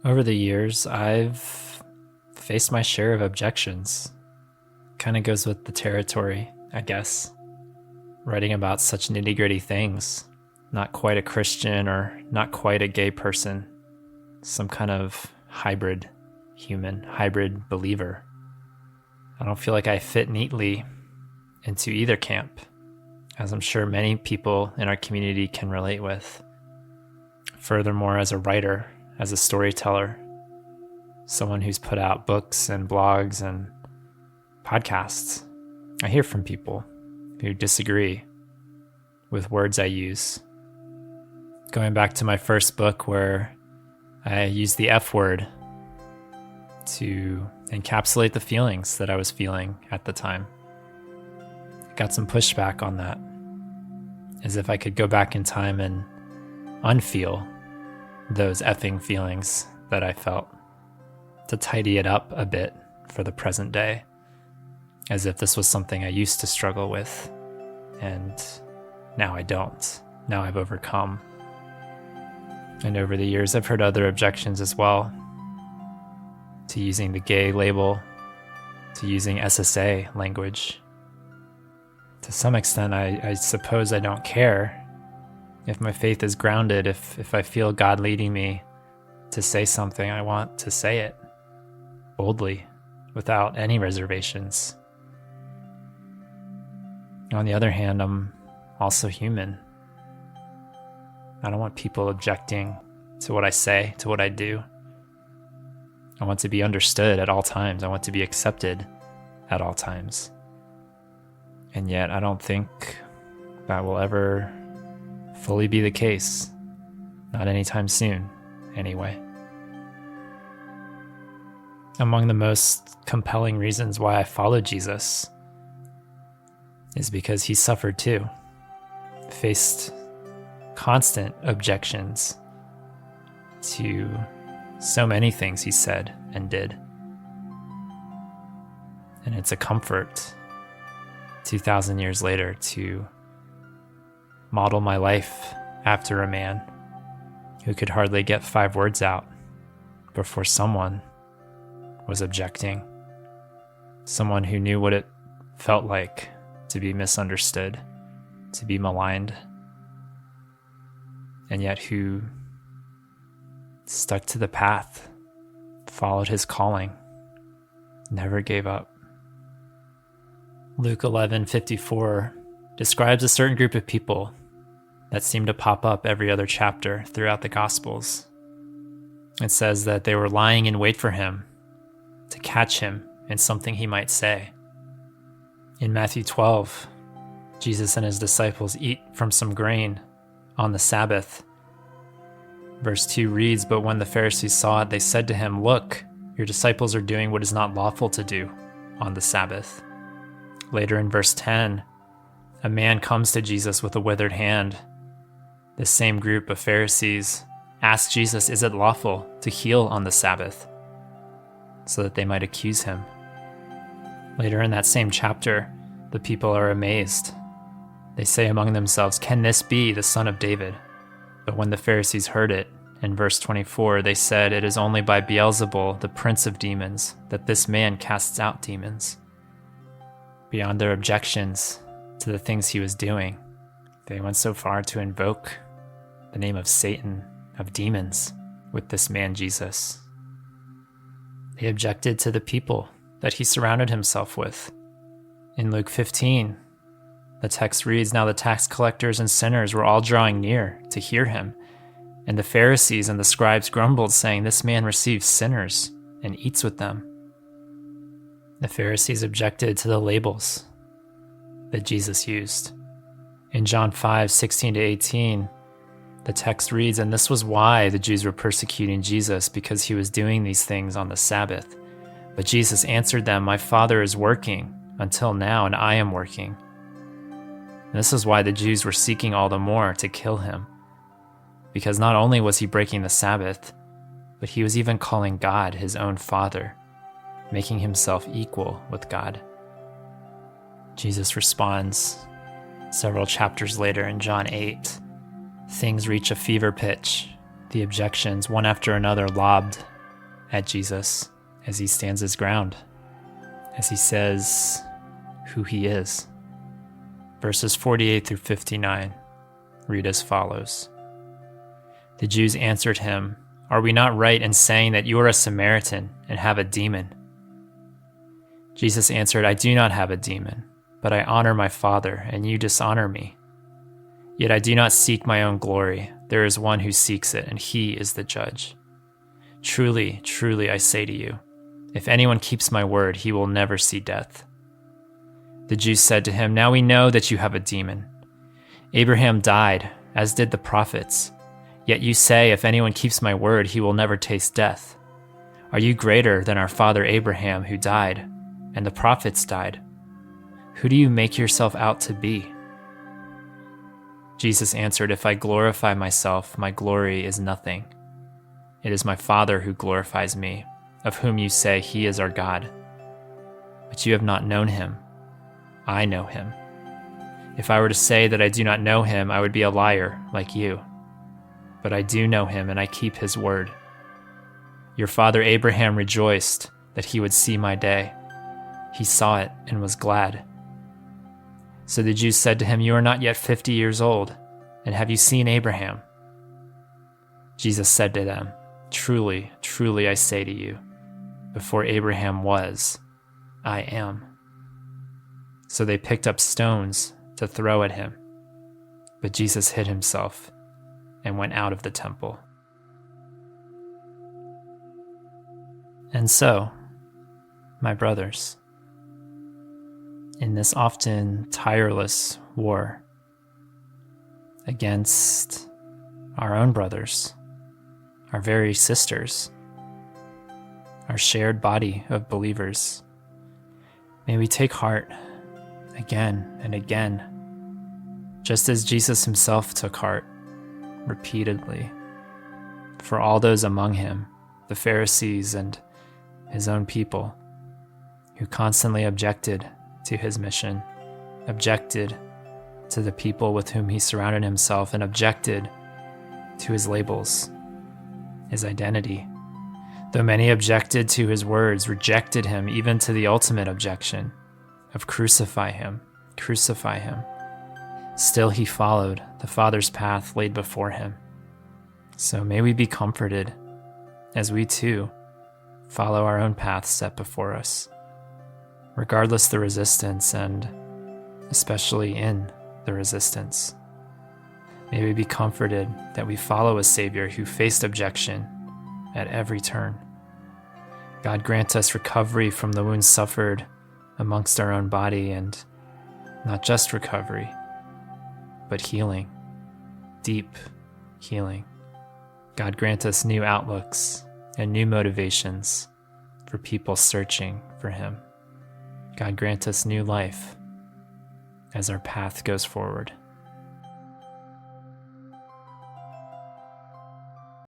Over the years, I've faced my share of objections. Kind of goes with the territory, I guess. Writing about such nitty-gritty things. Not quite a Christian or not quite a gay person. Some kind of hybrid human, hybrid believer. I don't feel like I fit neatly into either camp, as I'm sure many people in our community can relate with. Furthermore, as a writer, as a storyteller, someone who's put out books and blogs and podcasts, I hear from people who disagree with words I use. Going back to my first book where I used the F word to encapsulate the feelings that I was feeling at the time. I got some pushback on that, as if I could go back in time and unfeel those effing feelings that I felt, to tidy it up a bit for the present day, as if this was something I used to struggle with, and now I don't. Now I've overcome. And over the years, I've heard other objections as well, to using the gay label, to using SSA language. To some extent, I suppose I don't care. If my faith is grounded, if I feel God leading me to say something, I want to say it boldly, without any reservations. On the other hand, I'm also human. I don't want people objecting to what I say, to what I do. I want to be understood at all times. I want to be accepted at all times. And yet, I don't think that will ever fully be the case. Not anytime soon, anyway. Among the most compelling reasons why I follow Jesus is because he suffered too, faced constant objections to so many things he said and did. And it's a comfort 2,000 years later to model my life after a man who could hardly get 5 words out before someone was objecting. Someone who knew what it felt like to be misunderstood, to be maligned, and yet who stuck to the path, followed his calling, never gave up. Luke 11:54 describes a certain group of people that seem to pop up every other chapter throughout the Gospels. It says that they were lying in wait for him to catch him in something he might say. In Matthew 12, Jesus and his disciples eat from some grain on the Sabbath. Verse 2 reads, "But when the Pharisees saw it, they said to him, 'Look, your disciples are doing what is not lawful to do on the Sabbath.'" Later in verse 10, a man comes to Jesus with a withered hand. This same group of Pharisees asked Jesus, "Is it lawful to heal on the Sabbath?" so that they might accuse him. Later in that same chapter, the people are amazed. They say among themselves, "Can this be the son of David?" But when the Pharisees heard it, in verse 24, they said, "It is only by Beelzebul, the prince of demons, that this man casts out demons." Beyond their objections to the things he was doing, they went so far to invoke the name of Satan, of demons, with this man Jesus. They objected to the people that he surrounded himself with. In Luke 15, the text reads, "Now the tax collectors and sinners were all drawing near to hear him, and the Pharisees and the scribes grumbled, saying, 'This man receives sinners and eats with them.'" The Pharisees objected to the labels that Jesus used. In John 5:16-18, the text reads, "And this was why the Jews were persecuting Jesus, because he was doing these things on the Sabbath. But Jesus answered them, 'My Father is working until now, and I am working.' And this is why the Jews were seeking all the more to kill him, because not only was he breaking the Sabbath, but he was even calling God his own Father, making himself equal with God." Jesus responds several chapters later in John 8. Things reach a fever pitch. The objections, one after another, lobbed at Jesus as he stands his ground, as he says who he is. Verses 48 through 59 read as follows. The Jews answered him, "Are we not right in saying that you are a Samaritan and have a demon?" Jesus answered, "I do not have a demon, but I honor my Father, and you dishonor me. Yet I do not seek my own glory. There is one who seeks it, and he is the judge. Truly, truly, I say to you, if anyone keeps my word, he will never see death." The Jews said to him, "Now we know that you have a demon. Abraham died, as did the prophets. Yet you say, if anyone keeps my word, he will never taste death. Are you greater than our father Abraham, who died, and the prophets died? Who do you make yourself out to be?" Jesus answered, "If I glorify myself, my glory is nothing. It is my Father who glorifies me, of whom you say he is our God. But you have not known him. I know him. If I were to say that I do not know him, I would be a liar like you. But I do know him, and I keep his word. Your father Abraham rejoiced that he would see my day. He saw it and was glad." So the Jews said to him, "You are not yet 50 years old, and have you seen Abraham?" Jesus said to them, "Truly, truly, I say to you, before Abraham was, I am." So they picked up stones to throw at him, but Jesus hid himself and went out of the temple. And so, my brothers, in this often tireless war against our own brothers, our very sisters, our shared body of believers, may we take heart again and again, just as Jesus himself took heart repeatedly for all those among him, the Pharisees and his own people, who constantly objected to his mission, objected to the people with whom he surrounded himself, and objected to his labels, his identity. Though many objected to his words, rejected him, even to the ultimate objection of crucify him, crucify him. Still he followed the Father's path laid before him. So may we be comforted as we too follow our own path set before us, regardless the resistance and especially in the resistance. May we be comforted that we follow a Savior who faced objection at every turn. God grant us recovery from the wounds suffered amongst our own body, and not just recovery, but healing, deep healing. God grant us new outlooks and new motivations for people searching for him. God grant us new life as our path goes forward.